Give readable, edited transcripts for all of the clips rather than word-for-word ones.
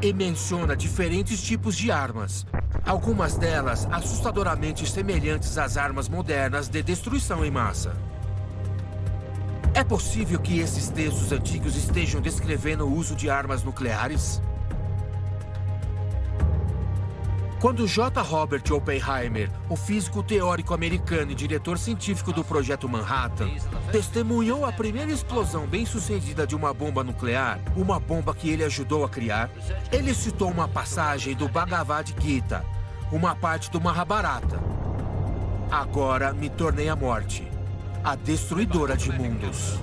e menciona diferentes tipos de armas. Algumas delas assustadoramente semelhantes às armas modernas de destruição em massa. É possível que esses textos antigos estejam descrevendo o uso de armas nucleares? Quando J. Robert Oppenheimer, o físico teórico americano e diretor científico do Projeto Manhattan, testemunhou a primeira explosão bem-sucedida de uma bomba nuclear, uma bomba que ele ajudou a criar, ele citou uma passagem do Bhagavad Gita, uma parte do Mahabharata. Agora me tornei a morte, a destruidora de mundos.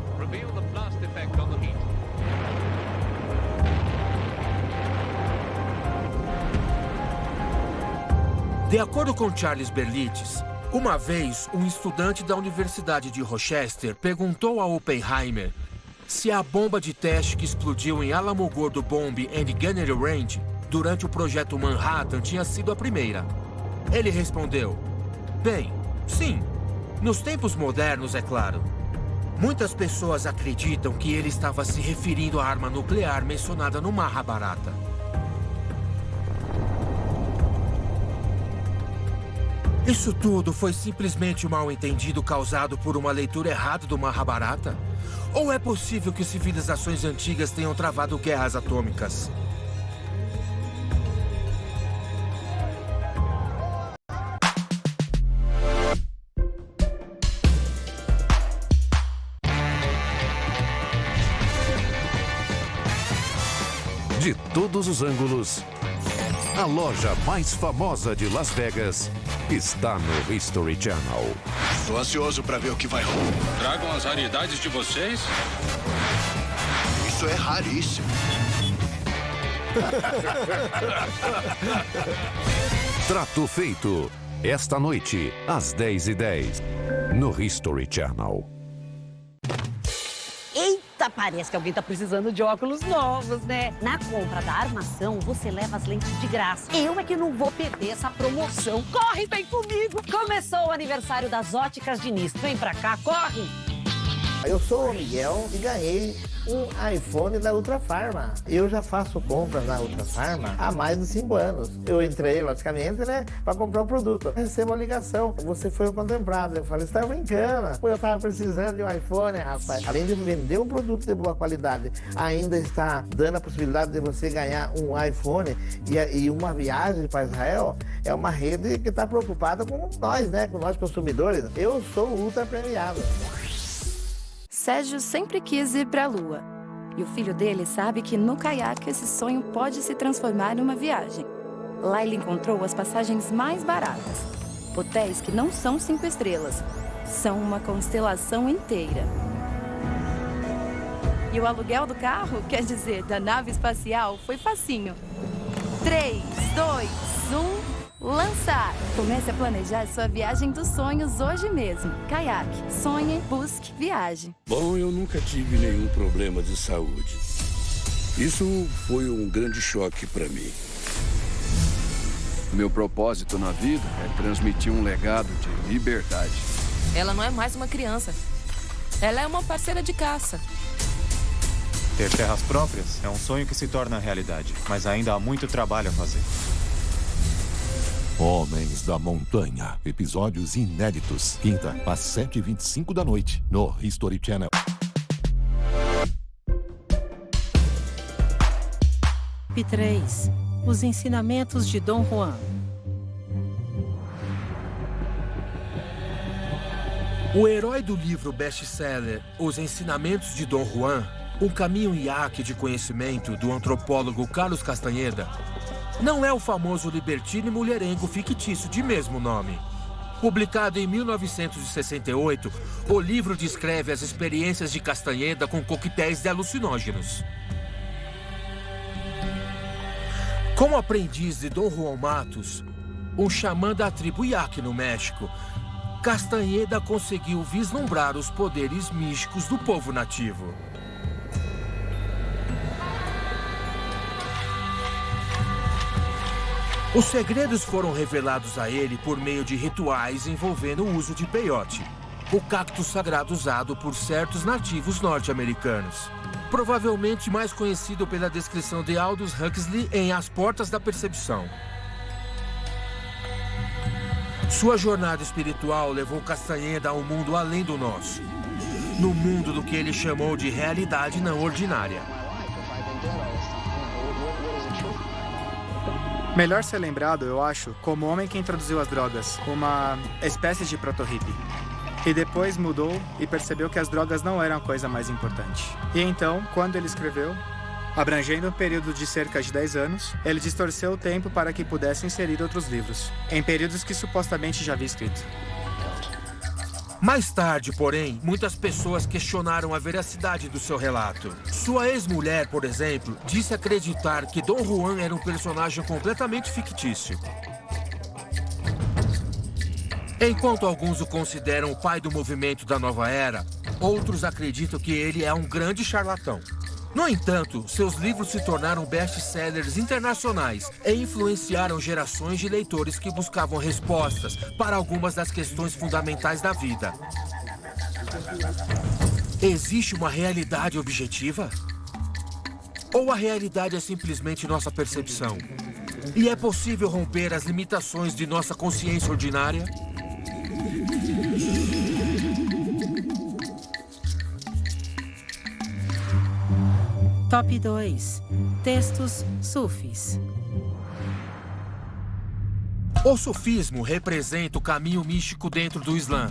De acordo com Charles Berlitz, uma vez um estudante da Universidade de Rochester perguntou a Oppenheimer se a bomba de teste que explodiu em Alamogordo Bomb and Gunnery Range durante o projeto Manhattan tinha sido a primeira. Ele respondeu: bem, sim, nos tempos modernos, é claro. Muitas pessoas acreditam que ele estava se referindo à arma nuclear mencionada no Mahabharata. Isso tudo foi simplesmente um mal-entendido causado por uma leitura errada do Mahabharata? Ou é possível que civilizações antigas tenham travado guerras atômicas? De todos os ângulos, a loja mais famosa de Las Vegas está no History Channel. Tô ansioso pra ver o que vai rolar. Tragam as raridades de vocês? Isso é raríssimo. Trato feito. Esta noite, às 10h10, no History Channel. Eita, parece que alguém tá precisando de óculos novos, né? Na compra da armação, você leva as lentes de graça. Eu é que não vou perder essa promoção. Corre, vem comigo! Começou o aniversário das Óticas Diniz. Vem pra cá, corre! Eu sou o Miguel e ganhei um iPhone da Ultra Pharma. Eu já faço compras na Ultra Pharma há mais de 5 anos. Eu entrei, logicamente, né, para comprar o produto. Recebo a ligação. Você foi o contemplado. Eu falei, você tá brincando? Pô, eu tava precisando de um iPhone, rapaz. Além de vender um produto de boa qualidade, ainda está dando a possibilidade de você ganhar um iPhone e uma viagem para Israel. É uma rede que está preocupada com nós, né, com nós consumidores. Eu sou ultra premiado. Sérgio sempre quis ir para a Lua. E o filho dele sabe que no caiaque esse sonho pode se transformar numa viagem. Lá ele encontrou as passagens mais baratas. Hotéis que não são 5 estrelas. São uma constelação inteira. E o aluguel do carro, quer dizer, da nave espacial, foi facinho. 3, 2, 1... lançar! Comece a planejar sua viagem dos sonhos hoje mesmo. Caiaque. Sonhe, busque, viaje. Bom, eu nunca tive nenhum problema de saúde. Isso foi um grande choque para mim. Meu propósito na vida é transmitir um legado de liberdade. Ela não é mais uma criança. Ela é uma parceira de caça. Ter terras próprias é um sonho que se torna realidade, mas ainda há muito trabalho a fazer. Homens da Montanha. Episódios inéditos. Quinta, às 7h25 da noite, no History Channel. P3. Os ensinamentos de Dom Juan. O herói do livro best-seller Os Ensinamentos de Dom Juan, um caminho iaque de conhecimento do antropólogo Carlos Castanheda, não é o famoso libertino e mulherengo fictício de mesmo nome. Publicado em 1968, o livro descreve as experiências de Castanheda com coquetéis de alucinógenos. Como aprendiz de Dom Juan Matos, um xamã da tribo Yaque no México, Castanheda conseguiu vislumbrar os poderes místicos do povo nativo. Os segredos foram revelados a ele por meio de rituais envolvendo o uso de peyote, o cacto sagrado usado por certos nativos norte-americanos. provavelmente mais conhecido pela descrição de Aldous Huxley em As Portas da Percepção. Sua jornada espiritual levou Castanheda a um mundo além do nosso, no mundo do que ele chamou de realidade não ordinária. Melhor ser lembrado, eu acho, como o homem que introduziu as drogas, uma espécie de proto-hippie. E depois mudou e percebeu que as drogas não eram a coisa mais importante. E então, quando ele escreveu, abrangendo um período de cerca de 10 anos, ele distorceu o tempo para que pudesse inserir outros livros, em períodos que supostamente já havia escrito. Mais tarde, porém, muitas pessoas questionaram a veracidade do seu relato. Sua ex-mulher, por exemplo, disse acreditar que Dom Juan era um personagem completamente fictício. Enquanto alguns o consideram o pai do movimento da nova era, outros acreditam que ele é um grande charlatão. No entanto, seus livros se tornaram best-sellers internacionais e influenciaram gerações de leitores que buscavam respostas para algumas das questões fundamentais da vida. Existe uma realidade objetiva? Ou a realidade é simplesmente nossa percepção? E é possível romper as limitações de nossa consciência ordinária? Top 2. Textos sufis. O sufismo representa o caminho místico dentro do Islã.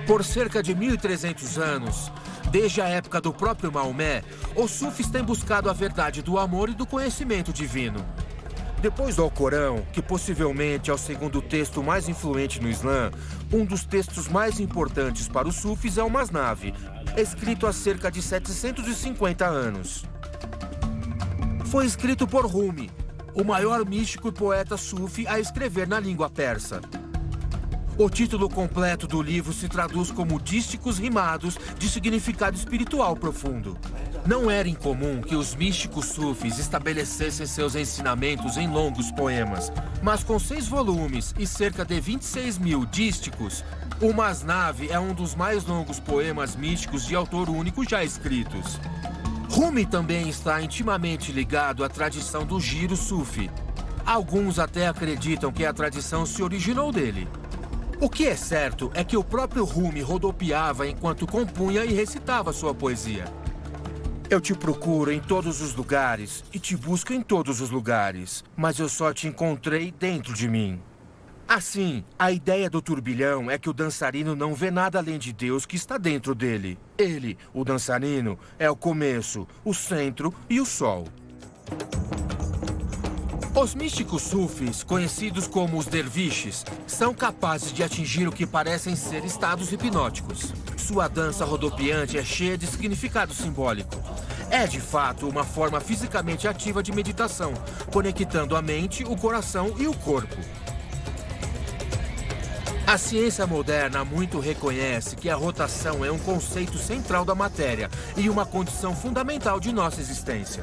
Por cerca de 1.300 anos, desde a época do próprio Maomé, os sufis têm buscado a verdade do amor e do conhecimento divino. Depois do Alcorão, que possivelmente é o segundo texto mais influente no Islã, um dos textos mais importantes para os sufis é o Masnavi, escrito há cerca de 750 anos. Foi escrito por Rumi, o maior místico e poeta sufi a escrever na língua persa. O título completo do livro se traduz como dísticos rimados de significado espiritual profundo. Não era incomum que os místicos sufis estabelecessem seus ensinamentos em longos poemas, mas com 6 volumes e cerca de 26.000 dísticos, o Masnavi é um dos mais longos poemas místicos de autor único já escritos. Rumi também está intimamente ligado à tradição do giro sufi. Alguns até acreditam que a tradição se originou dele. O que é certo é que o próprio Rumi rodopiava enquanto compunha e recitava sua poesia. Eu te procuro em todos os lugares e te busco em todos os lugares, mas eu só te encontrei dentro de mim. Assim, a ideia do turbilhão é que o dançarino não vê nada além de Deus que está dentro dele. Ele, o dançarino, é o começo, o centro e o sol. Os místicos sufis, conhecidos como os derviches, são capazes de atingir o que parecem ser estados hipnóticos. Sua dança rodopiante é cheia de significado simbólico. É, de fato, uma forma fisicamente ativa de meditação, conectando a mente, o coração e o corpo. A ciência moderna muito reconhece que a rotação é um conceito central da matéria e uma condição fundamental de nossa existência.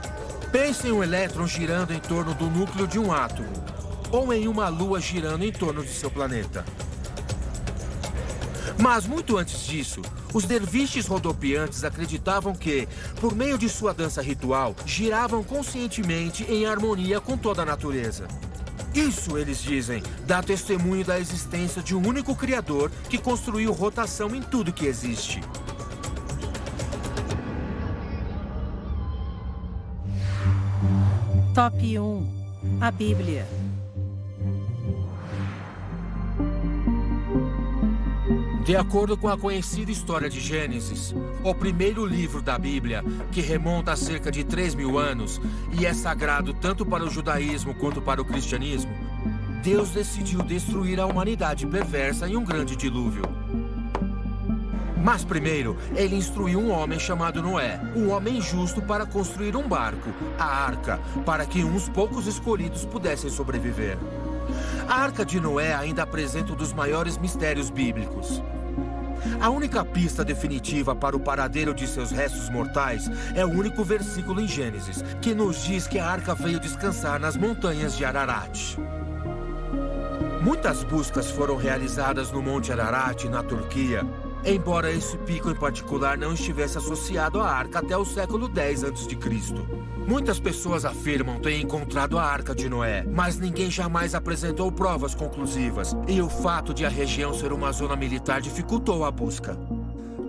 Pense em um elétron girando em torno do núcleo de um átomo, ou em uma lua girando em torno de seu planeta. Mas muito antes disso, os derviches rodopiantes acreditavam que, por meio de sua dança ritual, giravam conscientemente em harmonia com toda a natureza. Isso, eles dizem, dá testemunho da existência de um único criador que construiu rotação em tudo que existe. Top 1. A Bíblia. De acordo com a conhecida história de Gênesis, o primeiro livro da Bíblia, que remonta a cerca de 3.000 anos e é sagrado tanto para o judaísmo quanto para o cristianismo, Deus decidiu destruir a humanidade perversa em um grande dilúvio. Mas primeiro, ele instruiu um homem chamado Noé, um homem justo, para construir um barco, a Arca, para que uns poucos escolhidos pudessem sobreviver. A Arca de Noé ainda apresenta um dos maiores mistérios bíblicos. A única pista definitiva para o paradeiro de seus restos mortais é o único versículo em Gênesis, que nos diz que a Arca veio descansar nas montanhas de Ararat. Muitas buscas foram realizadas no Monte Ararat, na Turquia, embora esse pico em particular não estivesse associado à Arca até o século X a.C. Muitas pessoas afirmam ter encontrado a Arca de Noé, mas ninguém jamais apresentou provas conclusivas, e o fato de a região ser uma zona militar dificultou a busca.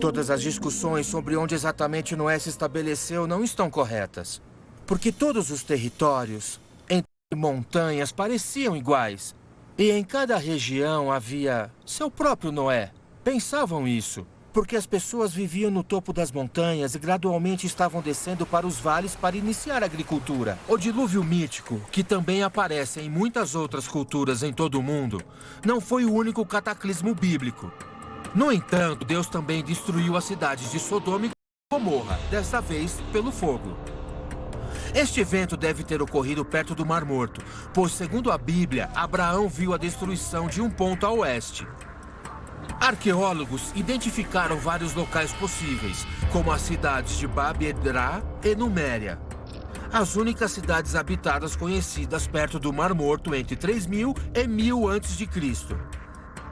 Todas as discussões sobre onde exatamente Noé se estabeleceu não estão corretas, porque todos os territórios entre montanhas pareciam iguais, e em cada região havia seu próprio Noé. Pensavam isso, porque as pessoas viviam no topo das montanhas e gradualmente estavam descendo para os vales para iniciar a agricultura. O dilúvio mítico, que também aparece em muitas outras culturas em todo o mundo, não foi o único cataclismo bíblico. No entanto, Deus também destruiu as cidades de Sodoma e Gomorra, dessa vez pelo fogo. Este evento deve ter ocorrido perto do Mar Morto, pois, segundo a Bíblia, Abraão viu a destruição de um ponto a oeste. Arqueólogos identificaram vários locais possíveis, como as cidades de Bab-edrá e Numéria, as únicas cidades habitadas conhecidas perto do Mar Morto entre 3000 e 1000 a.C.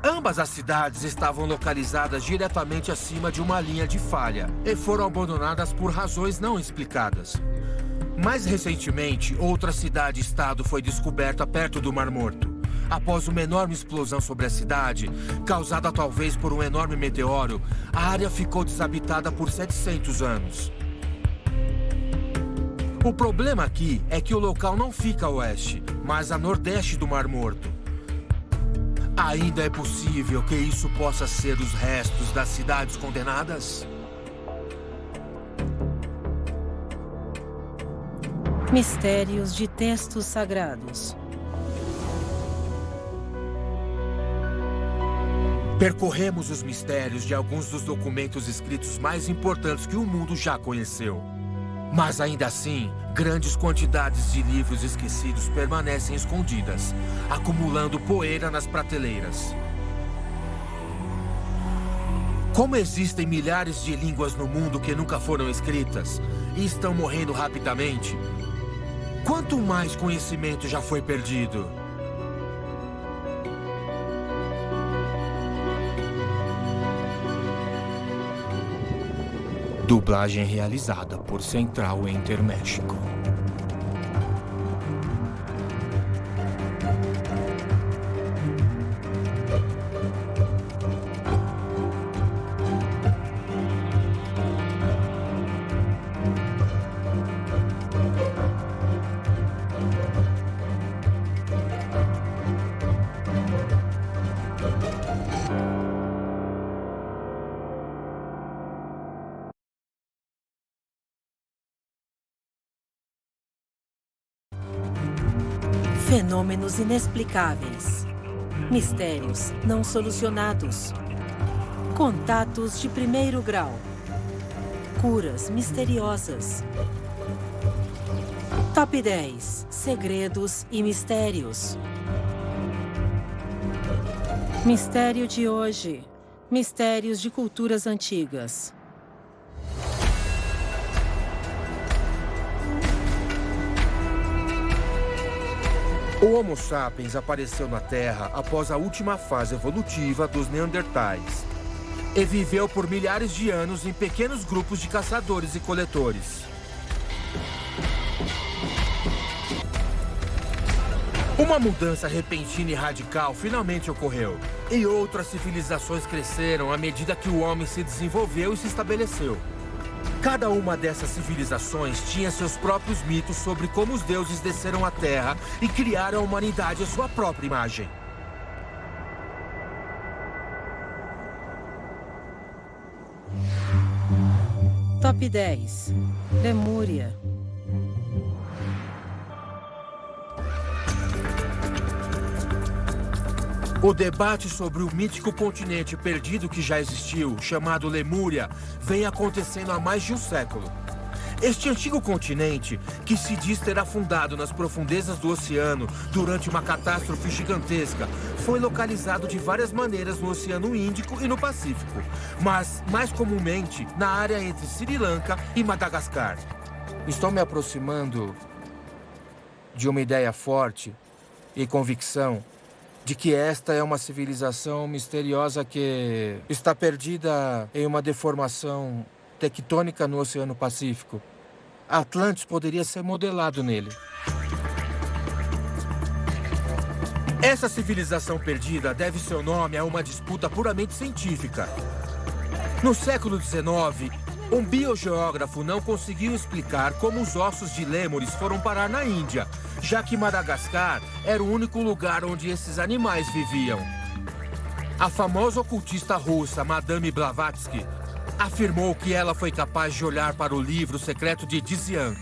Ambas as cidades estavam localizadas diretamente acima de uma linha de falha e foram abandonadas por razões não explicadas. Mais recentemente, outra cidade-estado foi descoberta perto do Mar Morto. Após uma enorme explosão sobre a cidade, causada talvez por um enorme meteoro, a área ficou desabitada por 700 anos. O problema aqui é que o local não fica a oeste, mas a nordeste do Mar Morto. Ainda é possível que isso possa ser os restos das cidades condenadas? Mistérios de textos sagrados. Percorremos os mistérios de alguns dos documentos escritos mais importantes que o mundo já conheceu. Mas ainda assim, grandes quantidades de livros esquecidos permanecem escondidas, acumulando poeira nas prateleiras. Como existem milhares de línguas no mundo que nunca foram escritas e estão morrendo rapidamente, quanto mais conhecimento já foi perdido? Dublagem realizada por Central Interméxico. Fenômenos inexplicáveis. Mistérios não solucionados. Contatos de primeiro grau. Curas misteriosas. Top 10. Segredos e mistérios. Mistério de hoje. Mistérios de culturas antigas. O Homo sapiens apareceu na Terra após a última fase evolutiva dos Neandertais e viveu por milhares de anos em pequenos grupos de caçadores e coletores. Uma mudança repentina e radical finalmente ocorreu, e outras civilizações cresceram à medida que o homem se desenvolveu e se estabeleceu. Cada uma dessas civilizações tinha seus próprios mitos sobre como os deuses desceram à Terra e criaram a humanidade à sua própria imagem. Top 10. Lemúria. O debate sobre o mítico continente perdido que já existiu, chamado Lemúria, vem acontecendo há mais de um século. Este antigo continente, que se diz ter afundado nas profundezas do oceano durante uma catástrofe gigantesca, foi localizado de várias maneiras no Oceano Índico e no Pacífico, mas mais comumente na área entre Sri Lanka e Madagascar. Estou me aproximando de uma ideia forte e convicção de que esta é uma civilização misteriosa que está perdida em uma deformação tectônica no Oceano Pacífico. Atlantis poderia ser modelado nele. Essa civilização perdida deve seu nome a uma disputa puramente científica. No século XIX, um biogeógrafo não conseguiu explicar como os ossos de lêmures foram parar na Índia, já que Madagascar era o único lugar onde esses animais viviam. A famosa ocultista russa Madame Blavatsky afirmou que ela foi capaz de olhar para o livro secreto de Dzian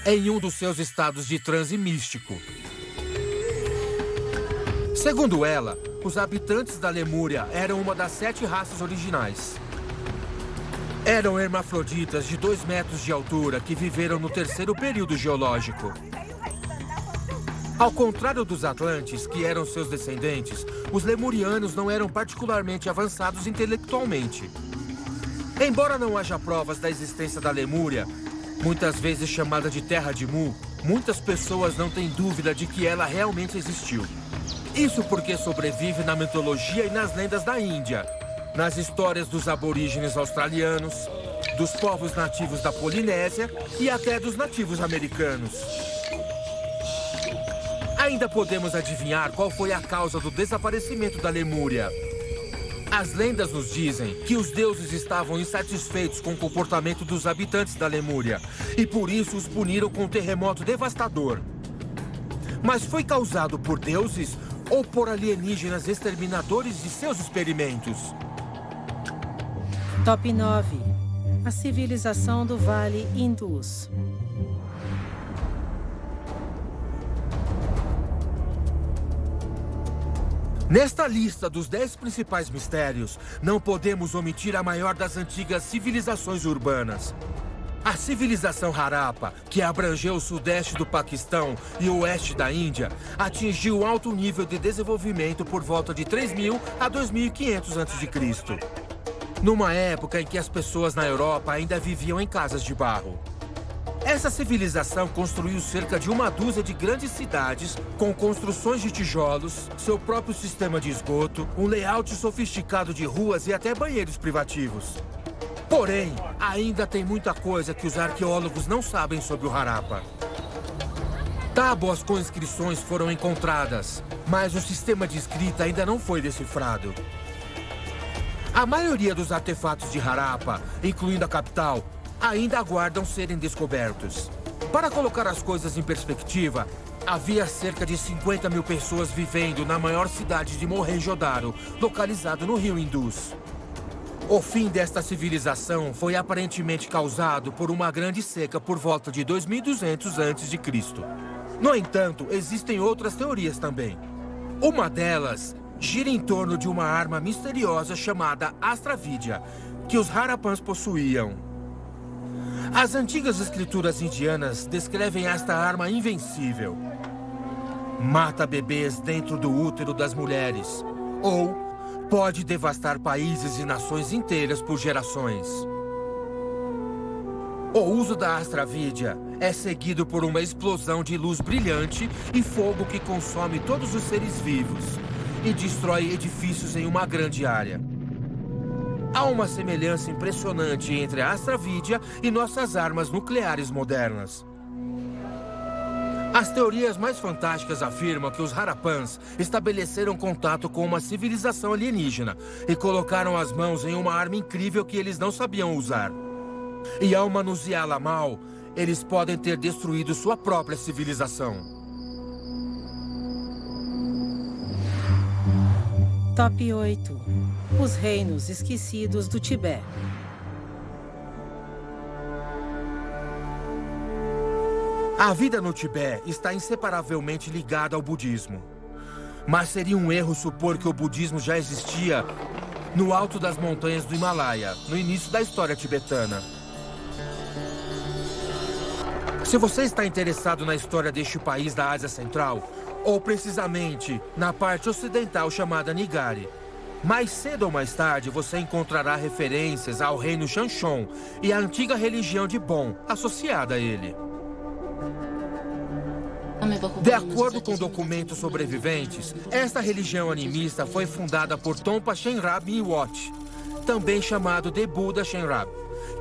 em um dos seus estados de transe místico. Segundo ela, os habitantes da Lemúria eram uma das 7 raças originais. Eram hermafroditas de 2 metros de altura que viveram no 3º período geológico. Ao contrário dos Atlantes, que eram seus descendentes, os lemurianos não eram particularmente avançados intelectualmente. Embora não haja provas da existência da Lemúria, muitas vezes chamada de Terra de Mu, muitas pessoas não têm dúvida de que ela realmente existiu. Isso porque sobrevive na mitologia e nas lendas da Índia, nas histórias dos aborígenes australianos, dos povos nativos da Polinésia e até dos nativos americanos. Ainda podemos adivinhar qual foi a causa do desaparecimento da Lemúria. As lendas nos dizem que os deuses estavam insatisfeitos com o comportamento dos habitantes da Lemúria e por isso os puniram com um terremoto devastador. Mas foi causado por deuses ou por alienígenas exterminadores de seus experimentos? Top 9. A civilização do Vale Indus. Nesta lista dos 10 principais mistérios, não podemos omitir a maior das antigas civilizações urbanas. A civilização Harappa, que abrangeu o sudeste do Paquistão e o oeste da Índia, atingiu alto nível de desenvolvimento por volta de 3.000 a 2.500 a.C., numa época em que as pessoas na Europa ainda viviam em casas de barro. Essa civilização construiu cerca de 12 de grandes cidades, com construções de tijolos, seu próprio sistema de esgoto, um layout sofisticado de ruas e até banheiros privativos. Porém, ainda tem muita coisa que os arqueólogos não sabem sobre o Harappa. Tábuas com inscrições foram encontradas, mas o sistema de escrita ainda não foi decifrado. A maioria dos artefatos de Harappa, incluindo a capital, ainda aguardam serem descobertos. Para colocar as coisas em perspectiva, havia cerca de 50.000 pessoas vivendo na maior cidade de Mohenjo-Daro, localizado no rio Indus. O fim desta civilização foi aparentemente causado por uma grande seca por volta de 2200 a.C. No entanto, existem outras teorias também. Uma delas gira em torno de uma arma misteriosa chamada Astra Vidya, que os Harappans possuíam. As antigas escrituras indianas descrevem esta arma invencível. Mata bebês dentro do útero das mulheres, ou pode devastar países e nações inteiras por gerações. O uso da Astra Vidya é seguido por uma explosão de luz brilhante e fogo que consome todos os seres vivos e destrói edifícios em uma grande área. Há uma semelhança impressionante entre a Astra Vidya e nossas armas nucleares modernas. As teorias mais fantásticas afirmam que os Harappans estabeleceram contato com uma civilização alienígena e colocaram as mãos em uma arma incrível que eles não sabiam usar. E ao manuseá-la mal, eles podem ter destruído sua própria civilização. Top 8. Os reinos esquecidos do Tibete. A vida no Tibete está inseparavelmente ligada ao budismo. Mas seria um erro supor que o budismo já existia no alto das montanhas do Himalaia, no início da história tibetana. Se você está interessado na história deste país da Ásia Central, ou precisamente na parte ocidental chamada Nigari, mais cedo ou mais tarde você encontrará referências ao reino Shanshon e à antiga religião de Bon associada a ele. De acordo com documentos sobreviventes, esta religião animista foi fundada por Tompa Shenrab Miwot, também chamado de Buda Shenrab,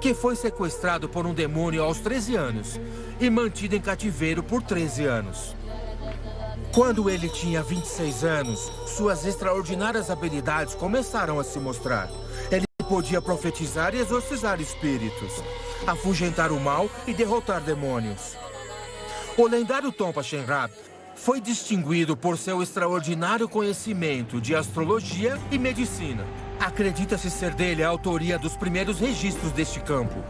que foi sequestrado por um demônio aos 13 anos e mantido em cativeiro por 13 anos. Quando ele tinha 26 anos, suas extraordinárias habilidades começaram a se mostrar. Ele podia profetizar e exorcizar espíritos, afugentar o mal e derrotar demônios. O lendário Tompa Shenrab foi distinguido por seu extraordinário conhecimento de astrologia e medicina. Acredita-se ser dele a autoria dos primeiros registros deste campo.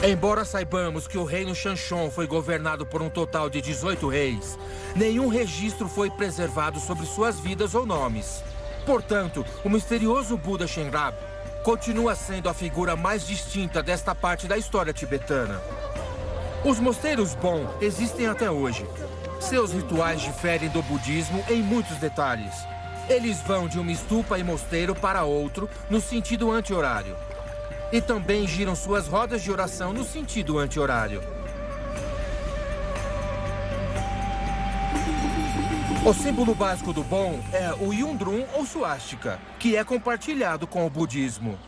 Embora saibamos que o reino Shanshon foi governado por um total de 18 reis, nenhum registro foi preservado sobre suas vidas ou nomes. Portanto, o misterioso Buda Shenrab continua sendo a figura mais distinta desta parte da história tibetana. Os mosteiros Bon existem até hoje. Seus rituais diferem do budismo em muitos detalhes. Eles vão de uma estupa e mosteiro para outro no sentido anti-horário. E também giram suas rodas de oração no sentido anti-horário. O símbolo básico do Bon é o Yundrum ou suástica, que é compartilhado com o budismo.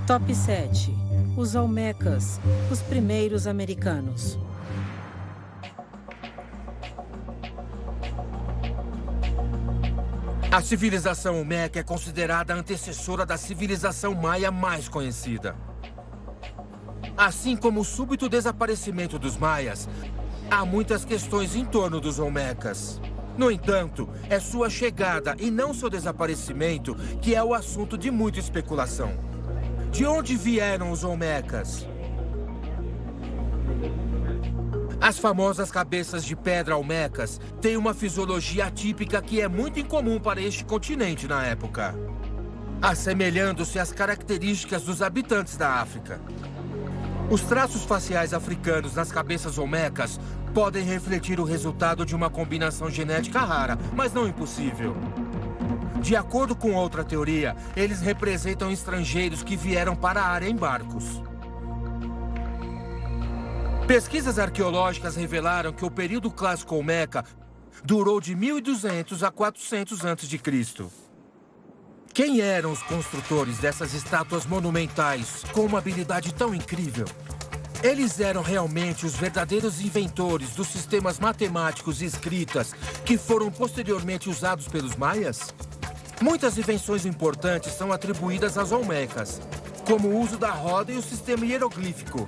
Top 7. Os Olmecas, os primeiros americanos. A civilização Olmeca é considerada a antecessora da civilização maia mais conhecida. Assim como o súbito desaparecimento dos maias, há muitas questões em torno dos Olmecas. No entanto, é sua chegada e não seu desaparecimento que é o assunto de muita especulação. De onde vieram os Olmecas? As famosas cabeças de pedra olmecas têm uma fisiologia atípica que é muito incomum para este continente na época, assemelhando-se às características dos habitantes da África. Os traços faciais africanos nas cabeças olmecas podem refletir o resultado de uma combinação genética rara, mas não impossível. De acordo com outra teoria, eles representam estrangeiros que vieram para a área em barcos. Pesquisas arqueológicas revelaram que o período clássico Olmeca durou de 1200 a 400 a.C. Quem eram os construtores dessas estátuas monumentais com uma habilidade tão incrível? Eles eram realmente os verdadeiros inventores dos sistemas matemáticos e escritas que foram posteriormente usados pelos maias? Muitas invenções importantes são atribuídas aos Olmecas, como o uso da roda e o sistema hieroglífico.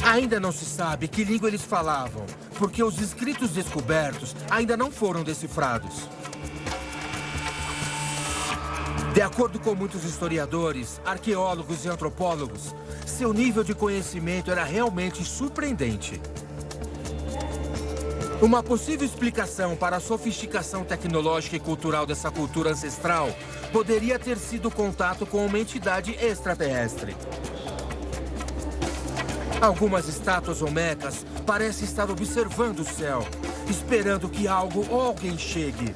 Ainda não se sabe que língua eles falavam, porque os escritos descobertos ainda não foram decifrados. De acordo com muitos historiadores, arqueólogos e antropólogos, seu nível de conhecimento era realmente surpreendente. Uma possível explicação para a sofisticação tecnológica e cultural dessa cultura ancestral poderia ter sido o contato com uma entidade extraterrestre. Algumas estátuas olmecas parecem estar observando o céu, esperando que algo ou alguém chegue.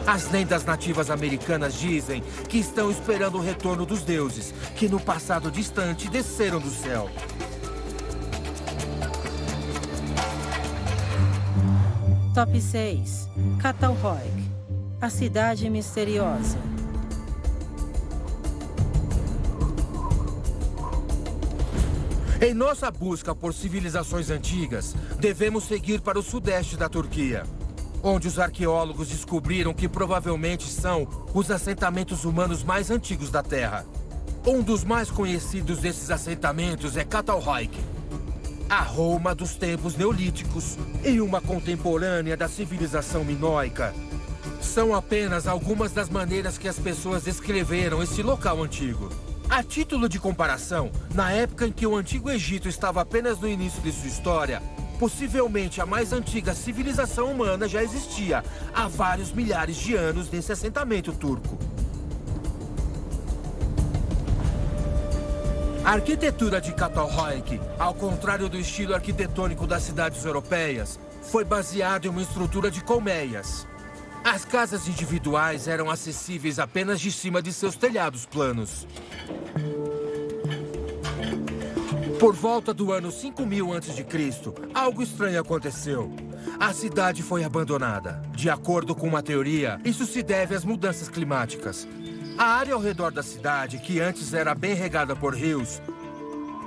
As lendas nativas americanas dizem que estão esperando o retorno dos deuses, que no passado distante desceram do céu. Top 6. Catalhoyuk, a cidade misteriosa. Em nossa busca por civilizações antigas, devemos seguir para o sudeste da Turquia, onde os arqueólogos descobriram que provavelmente são os assentamentos humanos mais antigos da Terra. Um dos mais conhecidos desses assentamentos é Catalhoyuk, a Roma dos tempos neolíticos e uma contemporânea da civilização minoica. São apenas algumas das maneiras que as pessoas descreveram esse local antigo. A título de comparação, na época em que o Antigo Egito estava apenas no início de sua história, possivelmente a mais antiga civilização humana já existia há vários milhares de anos nesse assentamento turco. A arquitetura de Catalhoyuk, ao contrário do estilo arquitetônico das cidades europeias, foi baseada em uma estrutura de colmeias. As casas individuais eram acessíveis apenas de cima de seus telhados planos. Por volta do ano 5000 a.C., algo estranho aconteceu. A cidade foi abandonada. De acordo com uma teoria, isso se deve às mudanças climáticas. A área ao redor da cidade, que antes era bem regada por rios,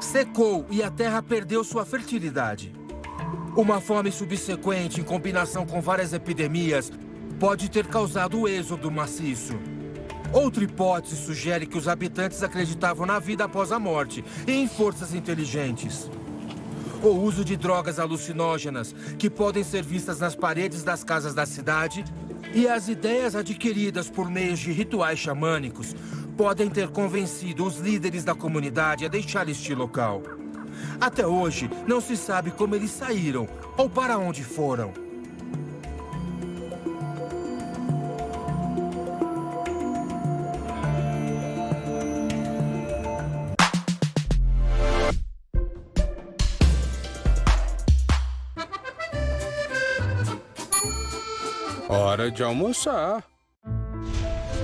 secou e a terra perdeu sua fertilidade. Uma fome subsequente, em combinação com várias epidemias, pode ter causado o êxodo maciço. Outra hipótese sugere que os habitantes acreditavam na vida após a morte e em forças inteligentes. O uso de drogas alucinógenas, que podem ser vistas nas paredes das casas da cidade, e as ideias adquiridas por meios de rituais xamânicos podem ter convencido os líderes da comunidade a deixar este local. Até hoje, não se sabe como eles saíram ou para onde foram. Hora de almoçar.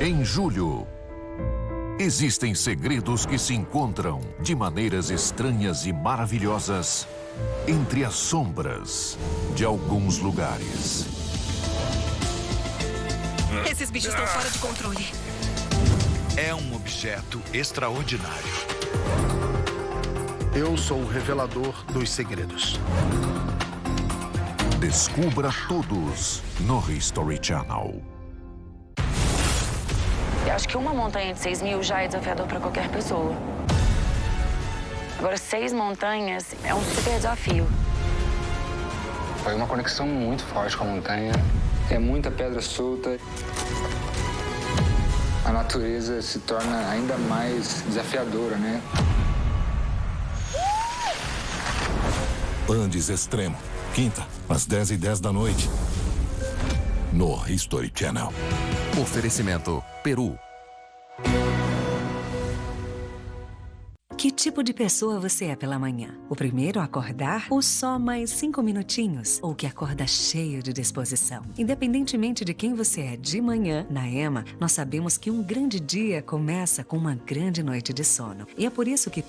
Em julho, existem segredos que se encontram de maneiras estranhas e maravilhosas entre as sombras de alguns lugares. Esses bichos estão fora de controle. É um objeto extraordinário. Eu sou o revelador dos segredos. Descubra todos no History Channel. Eu acho que uma montanha de 6.000 já é desafiador para qualquer pessoa. Agora, 6 montanhas é um super desafio. Foi uma conexão muito forte com a montanha. É muita pedra solta. A natureza se torna ainda mais desafiadora, né? Andes Extremo. Quinta, às 10h10 da noite. No History Channel. Oferecimento Peru. Que tipo de pessoa você é pela manhã? O primeiro a acordar ou só mais 5 minutinhos? Ou que acorda cheio de disposição? Independentemente de quem você é de manhã, na EMA, nós sabemos que um grande dia começa com uma grande noite de sono. E é por isso que